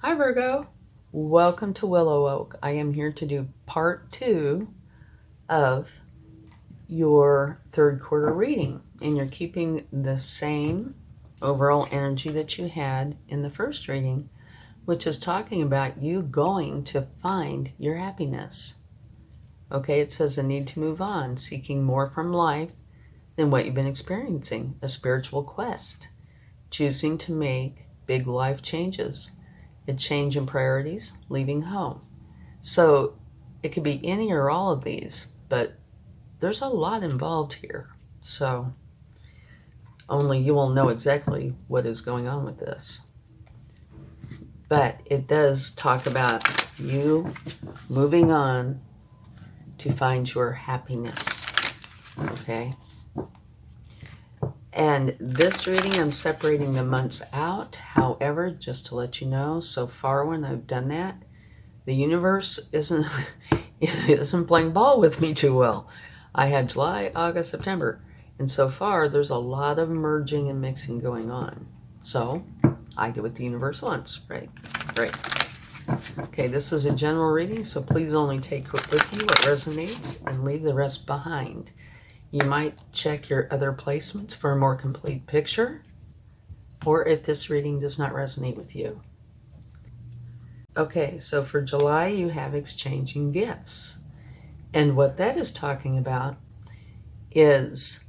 Hi Virgo, welcome to WillowOAK. I am here to do part 2 of your third quarter reading, and you're keeping the same overall energy that you had in the first reading, which is talking about you going to find your happiness. Okay, it says a need to move on, seeking more from life than what you've been experiencing, a spiritual quest, choosing to make big life changes, a change in priorities, leaving home. So it could be any or all of these, but there's a lot involved here. So only you will know exactly what is going on with this. But it does talk about you moving on to find your happiness. Okay? And this reading, I'm separating the months out. However, just to let you know, so far when I've done that, the universe isn't playing ball with me too well. I had July, August, September, and so far there's a lot of merging and mixing going on. So I get what the universe wants, right? Right. Okay, this is a general reading, so please only take with you what resonates and leave the rest behind. You might check your other placements for a more complete picture, or if this reading does not resonate with you. Okay, so for July, you have exchanging gifts. And what that is talking about is,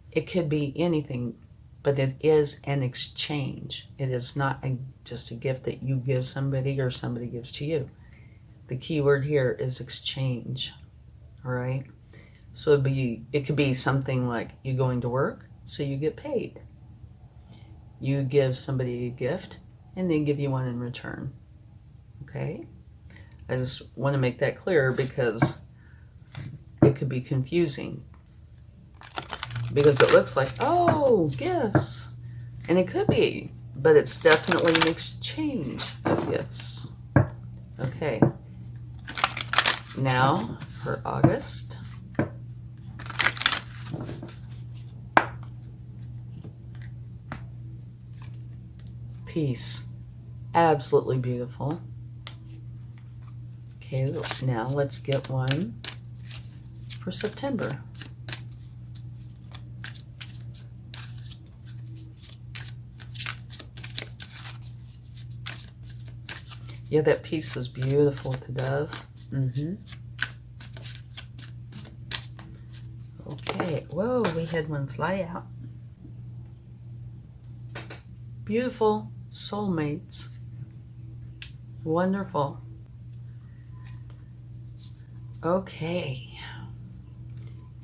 it could be anything, but it is an exchange. It is not just a gift that you give somebody or somebody gives to you. The key word here is exchange, all right? So it could be something like you going to work, so you get paid. You give somebody a gift, and they give you one in return. Okay? I just want to make that clear because it could be confusing. Because it looks like, oh, gifts. And it could be, but it's definitely an exchange of gifts. Okay. Now, for August. Peace. Absolutely beautiful. Okay, now let's get one for September. Yeah, that piece is beautiful with the dove. Okay, whoa, we had one fly out. Beautiful soulmates. Wonderful. Okay.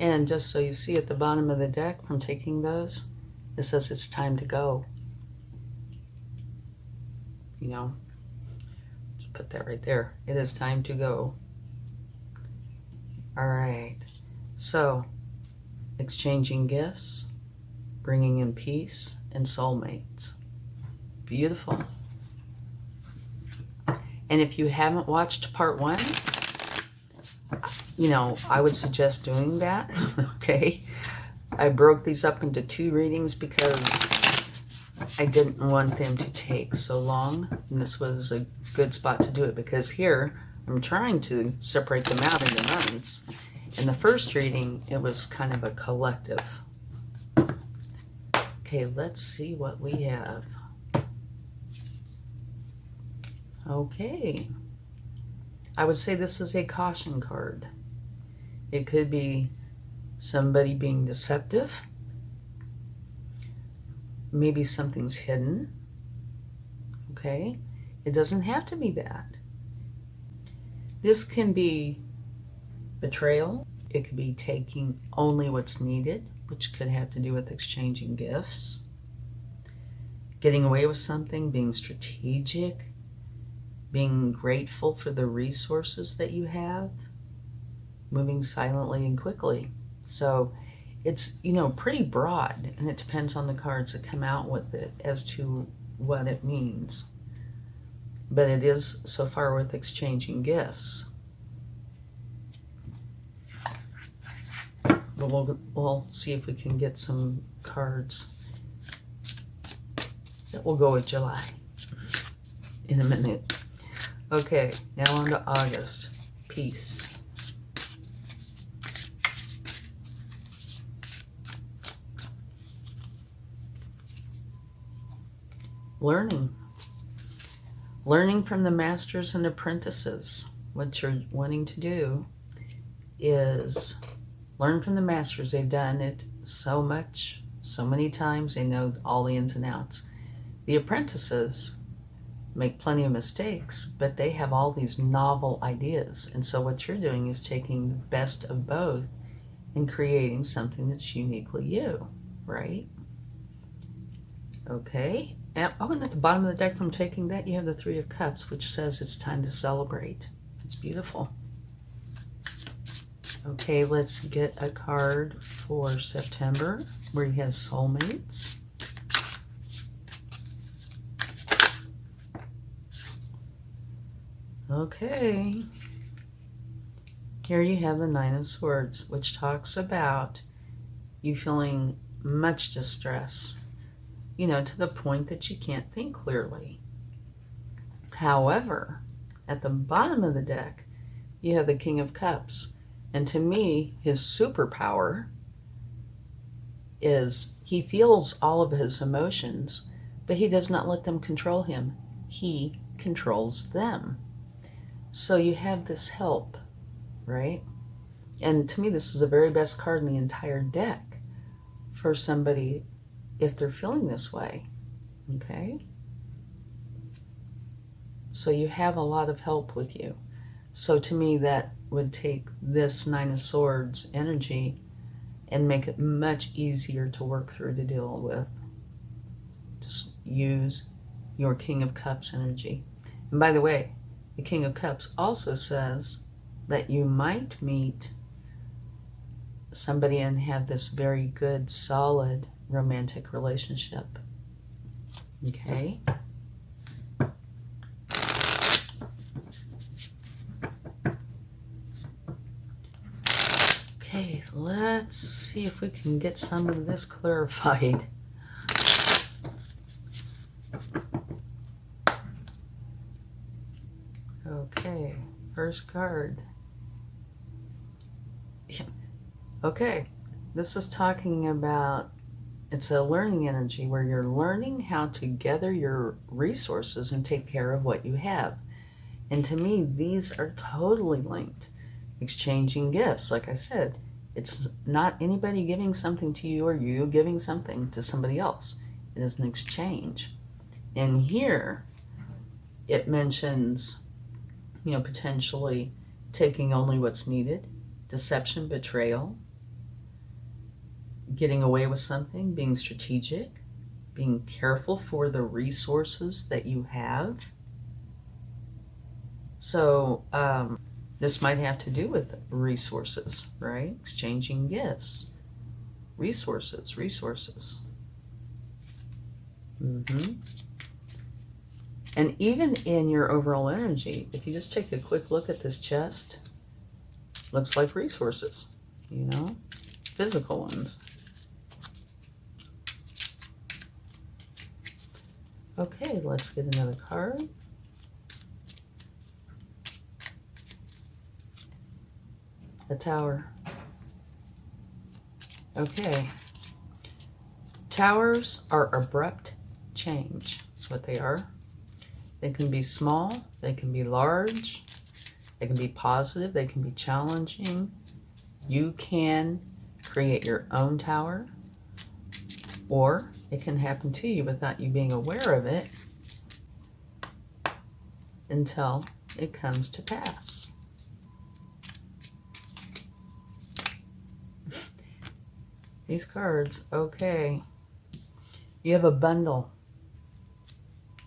And just so you see at the bottom of the deck from taking those, it says it's time to go. You know, just put that right there. It is time to go. All right. So, exchanging gifts, bringing in peace, and soulmates. Beautiful. And if you haven't watched part 1, I would suggest doing that. Okay. I broke these up into 2 readings because I didn't want them to take so long. And this was a good spot to do it because here I'm trying to separate them out into months. In the first reading, it was kind of a collective. Okay, let's see what we have. Okay. I would say this is a caution card. It could be somebody being deceptive. Maybe something's hidden. Okay? It doesn't have to be that. This can be betrayal. It could be taking only what's needed, which could have to do with exchanging gifts. Getting away with something, being strategic, being grateful for the resources that you have, moving silently and quickly. So it's, pretty broad, and it depends on the cards that come out with it as to what it means. But it is so far with exchanging gifts. But we'll see if we can get some cards that will go with July. in a minute. Okay, now on to August. Peace. Learning. Learning from the masters and apprentices. What you're wanting to do is learn from the masters. They've done it so much, so many times. They know all the ins and outs. The apprentices make plenty of mistakes, but they have all these novel ideas. And so what you're doing is taking the best of both and creating something that's uniquely you, right? Okay. And at the bottom of the deck from taking that, you have the Three of Cups, which says it's time to celebrate. It's beautiful. Okay, let's get a card for September, where you have soulmates. Okay. Here you have the Nine of Swords, which talks about you feeling much distress, to the point that you can't think clearly. However, at the bottom of the deck, you have the King of Cups. And to me, his superpower is he feels all of his emotions, but he does not let them control him. He controls them. So you have this help, right? And to me, this is the very best card in the entire deck for somebody if they're feeling this way, okay? So you have a lot of help with you. So to me, that would take this Nine of Swords energy and make it much easier to work through, to deal with. Just use your King of Cups energy. And by the way, the King of Cups also says that you might meet somebody and have this very good, solid romantic relationship. Okay? Okay, let's see if we can get some of this clarified. Okay, first card. Okay, this is talking about, it's a learning energy where you're learning how to gather your resources and take care of what you have. And to me, these are totally linked. Exchanging gifts, like I said, it's not anybody giving something to you or you giving something to somebody else. It is an exchange. And here, it mentions, potentially taking only what's needed, deception, betrayal, getting away with something, being strategic, being careful for the resources that you have. So this might have to do with resources, right? Exchanging gifts, resources. And even in your overall energy, if you just take a quick look at this chest, looks like resources, physical ones. Okay, let's get another card. The Tower. Okay. Towers are abrupt change. That's what they are. They can be small, they can be large, they can be positive, they can be challenging. You can create your own tower, or it can happen to you without you being aware of it until it comes to pass. These cards, okay. You have a bundle.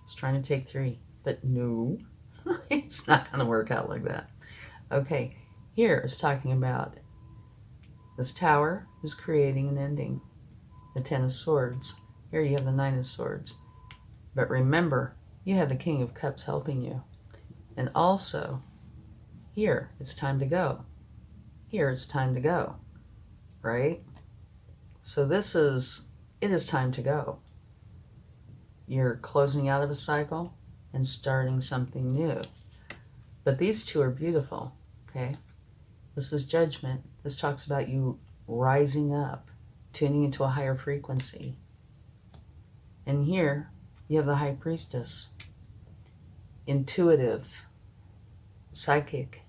It's trying to take 3, but no, it's not going to work out like that. Okay, here it's talking about this tower is creating an ending. The Ten of Swords. Here you have the Nine of Swords. But remember, you have the King of Cups helping you. And also, here, it's time to go. Here, it's time to go. Right? So it is time to go. You're closing out of a cycle, and starting something new. But these two are beautiful, okay? This is Judgment. This talks about you rising up, tuning into a higher frequency. And here you have the High Priestess, intuitive, psychic.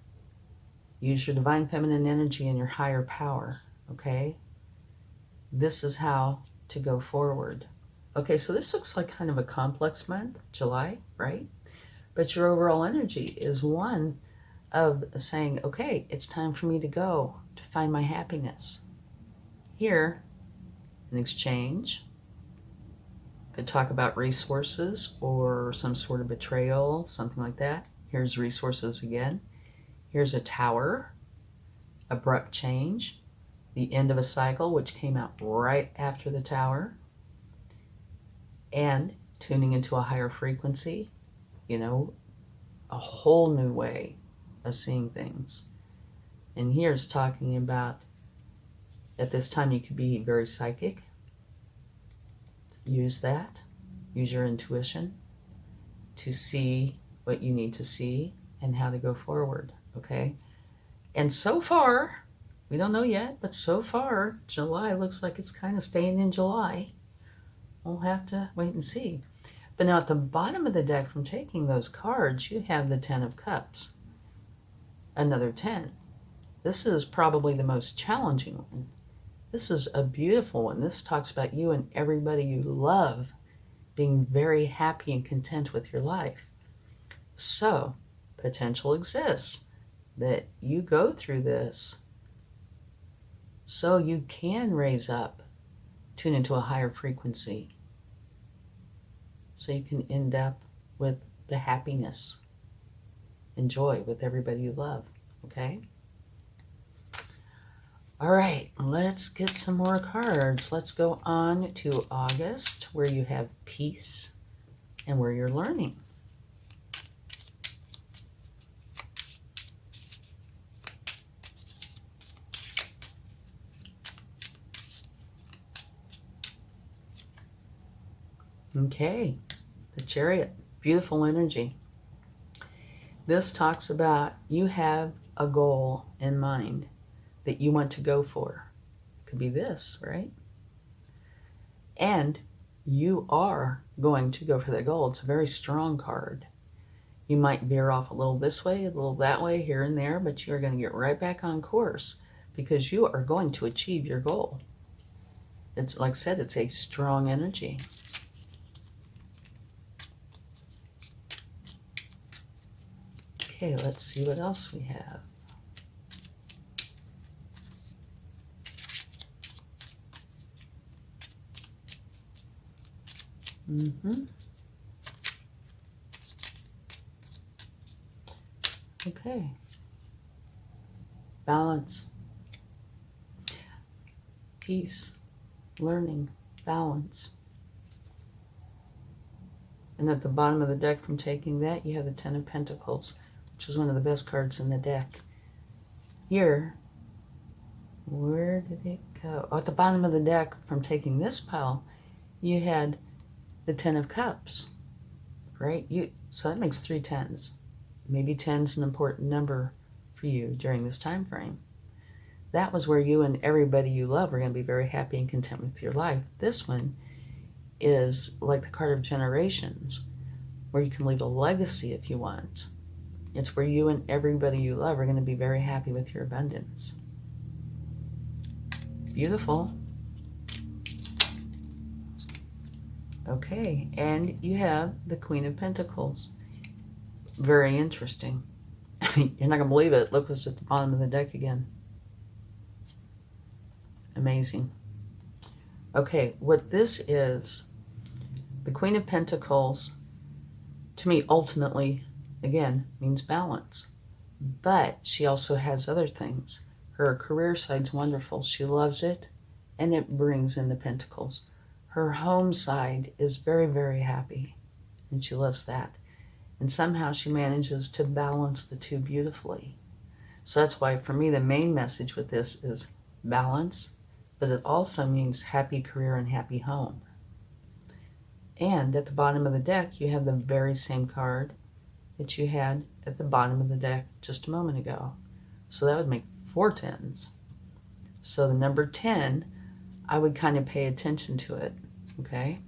Use your divine feminine energy and your higher power, okay? This is how to go forward. Okay, so this looks like kind of a complex month, July, right? But your overall energy is one of saying, okay, it's time for me to go to find my happiness. Here, an exchange. Could talk about resources or some sort of betrayal, something like that. Here's resources again. Here's a Tower, abrupt change, the end of a cycle, which came out right after the Tower, and tuning into a higher frequency, you know, a whole new way of seeing things. And here's talking about, at this time you could be very psychic. Use that. Use your intuition to see what you need to see and how to go forward, okay? And so far, we don't know yet, but so far, July looks like it's kind of staying in July. We'll have to wait and see. But now at the bottom of the deck from taking those cards, you have the Ten of Cups. Another 10. This is probably the most challenging one. This is a beautiful one. This talks about you and everybody you love being very happy and content with your life. So, potential exists that you go through this so you can raise up, tune into a higher frequency, so you can end up with the happiness and joy with everybody you love, okay? All right, let's get some more cards. Let's go on to August, where you have peace and where you're learning. Okay, the Chariot, beautiful energy. This talks about you have a goal in mind that you want to go for. Could be this, right? And you are going to go for that goal. It's a very strong card. You might veer off a little this way, a little that way, here and there, but you're going to get right back on course because you are going to achieve your goal. It's like I said, it's a strong energy. Okay, let's see what else we have. Okay. Balance. Peace. Learning. Balance. And at the bottom of the deck from taking that, you have the Ten of Pentacles, which is one of the best cards in the deck. Here, where did it go? Oh, at the bottom of the deck from taking this pile, you had the Ten of Cups, right? So that makes 3 tens. Maybe 10's an important number for you during this time frame. That was where you and everybody you love are going to be very happy and content with your life. This one is like the card of generations, where you can leave a legacy if you want. It's where you and everybody you love are going to be very happy with your abundance. Beautiful. Okay, and you have the Queen of Pentacles. Very interesting. You're not going to believe it. Look what's at the bottom of the deck again. Amazing. Okay, what this is, the Queen of Pentacles, to me, ultimately, again, means balance. But she also has other things. Her career side's wonderful. She loves it, and it brings in the pentacles. Her home side is very, very happy, and she loves that. And somehow she manages to balance the two beautifully. So that's why, for me, the main message with this is balance, but it also means happy career and happy home. And at the bottom of the deck, you have the very same card that you had at the bottom of the deck just a moment ago. So that would make 4 10s. So the number 10, I would kind of pay attention to it, okay?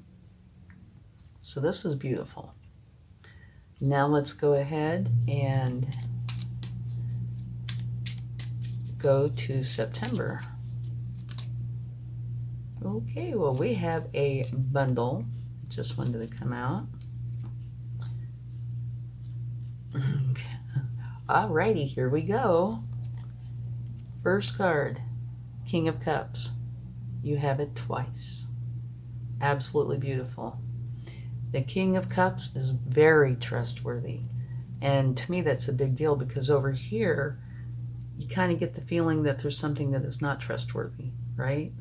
So this is beautiful. Now let's go ahead and go to September. Okay, well, we have a bundle. Just wanted to come out. Alrighty, here we go. First card, King of Cups. You have it twice. Absolutely beautiful. The King of Cups is very trustworthy. And to me, that's a big deal because over here, you kind of get the feeling that there's something that is not trustworthy, right?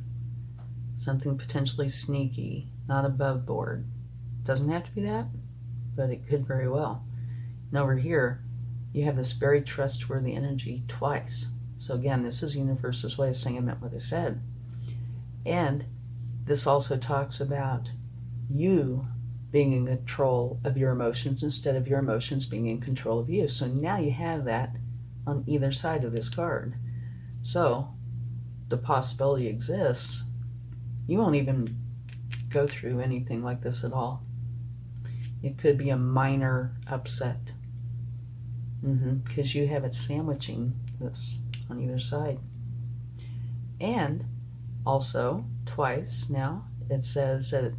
Something potentially sneaky, not above board. Doesn't have to be that, but it could very well. And over here, you have this very trustworthy energy twice. So again, this is universe's way of saying I meant what I said. And this also talks about you being in control of your emotions instead of your emotions being in control of you. So now you have that on either side of this card. So the possibility exists. You won't even go through anything like this at all. It could be a minor upset because you have it sandwiching this on either side. And also, twice now, it says that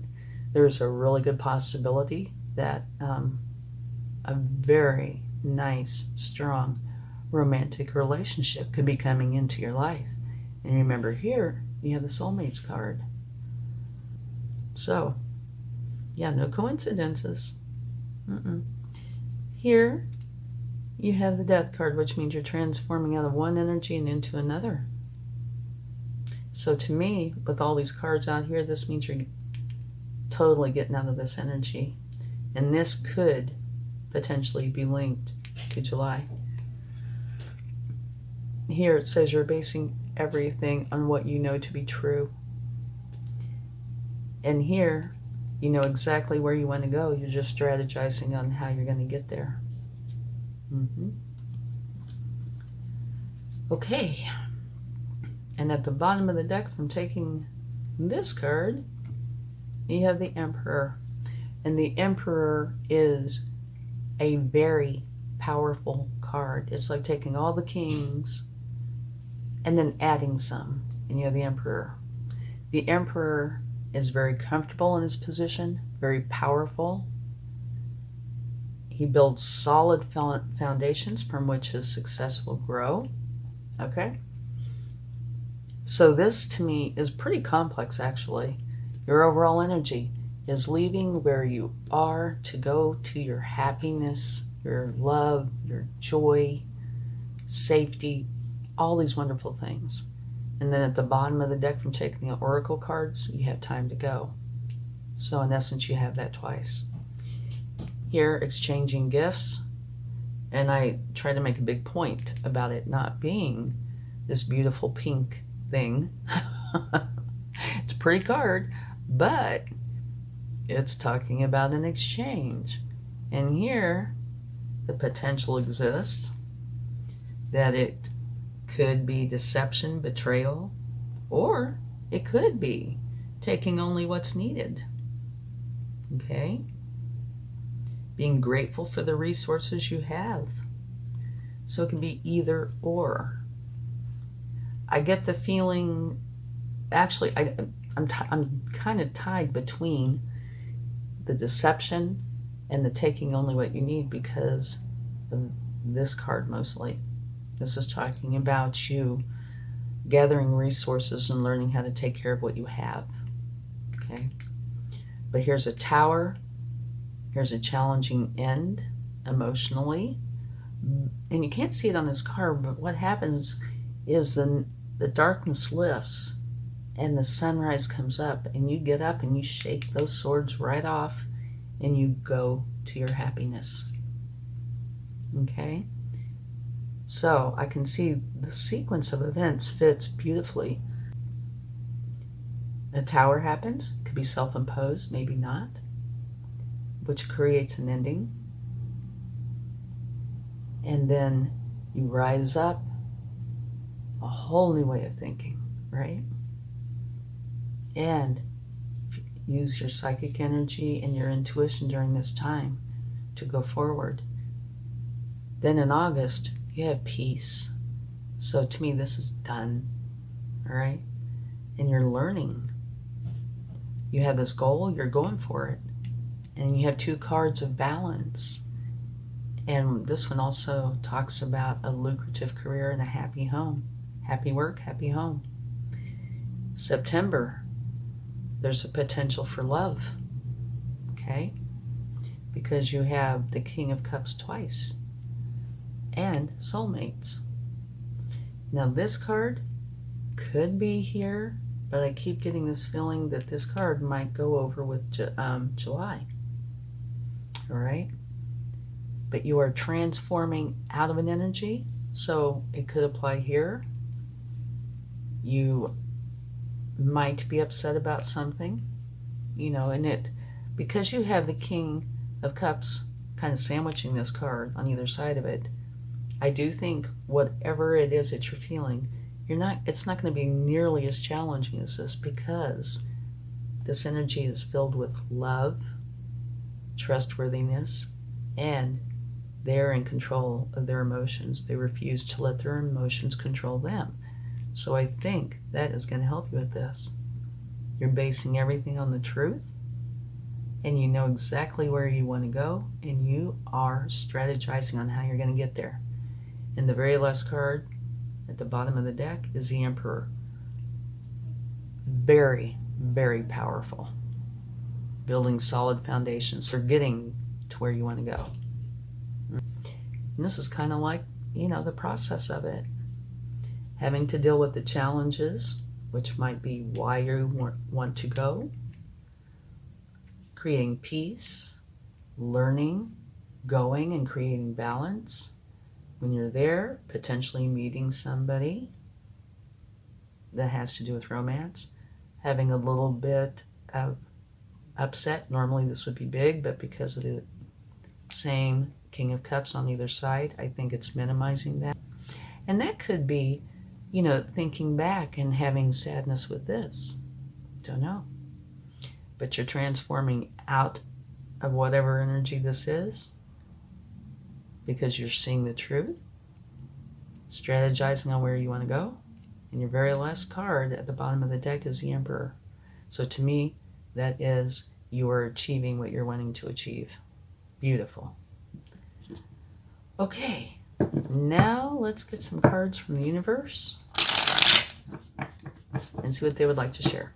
there's a really good possibility that a very nice, strong, romantic relationship could be coming into your life. And remember here, you have the soulmates card. So, yeah, no coincidences. Here, you have the death card, which means you're transforming out of one energy and into another. So to me, with all these cards out here, this means you're totally getting out of this energy. And this could potentially be linked to July. Here it says you're basing everything on what you know to be true. And here, you know exactly where you want to go. You're just strategizing on how you're going to get there. Okay. And at the bottom of the deck, from taking this card, you have the Emperor. And the Emperor is a very powerful card. It's like taking all the kings and then adding some, and you have the Emperor. The Emperor is very comfortable in his position, very powerful. He builds solid foundations from which his success will grow. Okay? So this, to me, is pretty complex, actually. Your overall energy is leaving where you are to go to your happiness, your love, your joy, safety, all these wonderful things. And then at the bottom of the deck, from taking the oracle cards, you have time to go. So in essence, you have that twice. Here, exchanging gifts. And I try to make a big point about it not being this beautiful pink thing. It's a pretty card, but it's talking about an exchange. And here, the potential exists that it could be deception, betrayal, or it could be taking only what's needed. Okay? Being grateful for the resources you have. So it can be either or. I get the feeling, actually, I'm kind of tied between the deception and the taking only what you need because of this card mostly. This is talking about you gathering resources and learning how to take care of what you have. Okay? But here's a Tower. Here's a challenging end emotionally. And you can't see it on this card, but what happens is the darkness lifts and the sunrise comes up and you get up and you shake those swords right off and you go to your happiness. Okay? So I can see the sequence of events fits beautifully. A Tower happens, could be self-imposed, maybe not. which creates an ending. And then you rise up, a whole new way of thinking, right? And use your psychic energy and your intuition during this time to go forward. Then in August, you have peace. So to me, this is done, all right? And you're learning. You have this goal, you're going for it. And you have 2 cards of balance. And this one also talks about a lucrative career and a happy home. Happy work, happy home. September, there's a potential for love, okay? Because you have the King of Cups twice and soulmates. Now this card could be here, but I keep getting this feeling that this card might go over with July, all right? But you are transforming out of an energy, so it could apply here. You might be upset about something, you know, and it, because you have the King of Cups kind of sandwiching this card on either side of it, I do think whatever it is that you're feeling, it's not going to be nearly as challenging as this, because this energy is filled with love, trustworthiness, and they're in control of their emotions. They refuse to let their emotions control them. So I think that is going to help you with this. You're basing everything on the truth, and you know exactly where you want to go, and you are strategizing on how you're going to get there. And the very last card at the bottom of the deck is the Emperor. Very, very powerful. Building solid foundations for getting to where you want to go. And this is kind of like, you know, the process of it. Having to deal with the challenges, which might be why you want to go. Creating peace, learning, going and creating balance. When you're there, potentially meeting somebody that has to do with romance. Having a little bit of upset. Normally this would be big, but because of the same King of Cups on either side, I think it's minimizing that. And that could be, you know, thinking back and having sadness with this. Don't know. But you're transforming out of whatever energy this is because you're seeing the truth, strategizing on where you want to go. And your very last card at the bottom of the deck is the Emperor. So to me, that is you are achieving what you're wanting to achieve. Beautiful. Okay, now let's get some cards from the universe and see what they would like to share.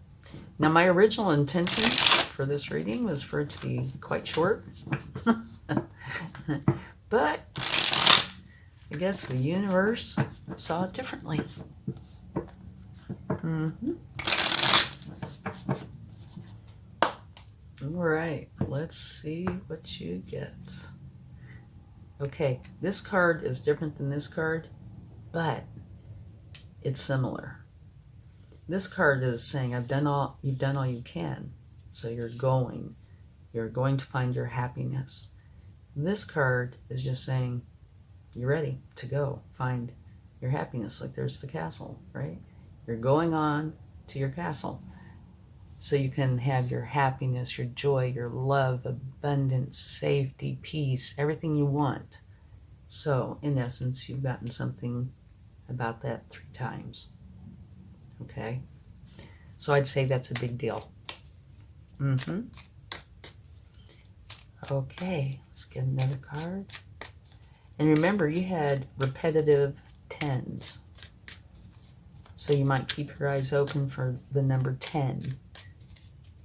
Now, my original intention for this reading was for it to be quite short, but I guess the universe saw it differently. All right, let's see what you get. Okay, this card is different than this card, but it's similar. This card is saying you've done all you can, so you're going to find your happiness. This card is just saying you're ready to go find your happiness. Like there's the castle, right? You're going on to your castle so you can have your happiness, your joy, your love, abundance, safety, peace, everything you want. So in essence, you've gotten something about that 3 times. Okay? So I'd say that's a big deal. Okay, let's get another card. And remember, you had repetitive 10s. So you might keep your eyes open for the number 10.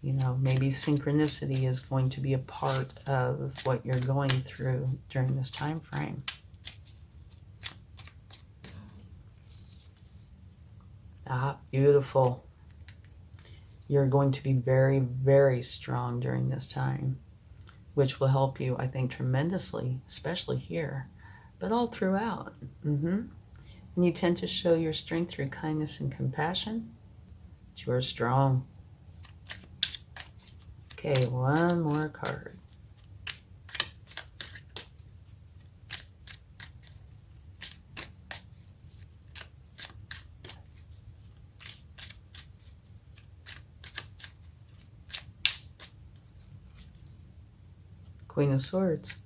You know, maybe synchronicity is going to be a part of what you're going through during this time frame. Ah, beautiful. You're going to be very, very strong during this time, which will help you, I think, tremendously, especially here, but all throughout. And you tend to show your strength through kindness and compassion. But you are strong. Okay, one more card. Queen of Swords,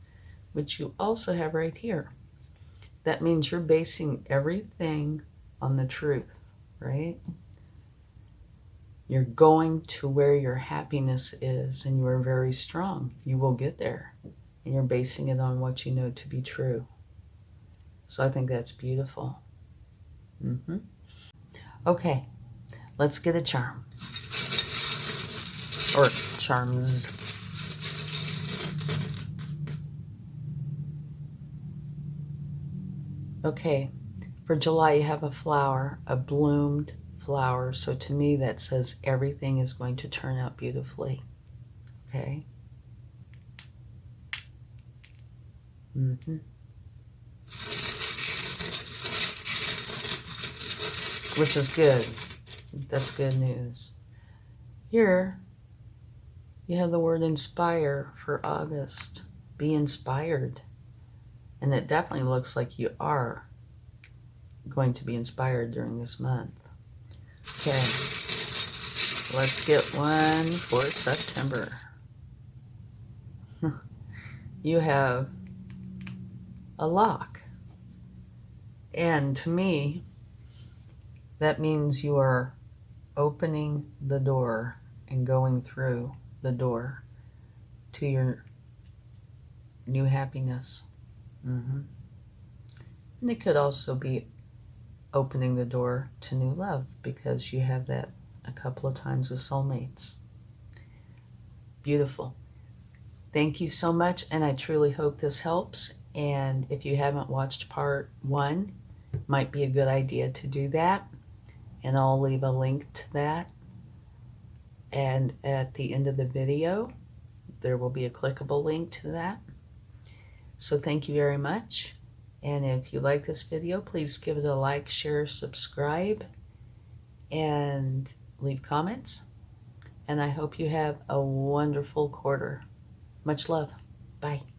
which you also have right here. That means you're basing everything on the truth, right? You're going to where your happiness is, and you are very strong. You will get there, and you're basing it on what you know to be true. So I think that's beautiful. Okay, let's get a charm. Or charms. Okay, for July you have a flower, a bloomed flower. So to me that says everything is going to turn out beautifully. Okay. Which is good. That's good news. Here you have the word inspire for August. Be inspired. And it definitely looks like you are going to be inspired during this month. Okay, let's get one for September. You have a lock. And to me, that means you are opening the door and going through the door to your new happiness. And it could also be opening the door to new love, because you have that a couple of times with soulmates. Beautiful. Thank you so much, and I truly hope this helps. And if you haven't watched part 1, might be a good idea to do that. And I'll leave a link to that. And at the end of the video, there will be a clickable link to that. So thank you very much. And if you like this video, please give it a like, share, subscribe, and leave comments. And I hope you have a wonderful quarter. Much love. Bye.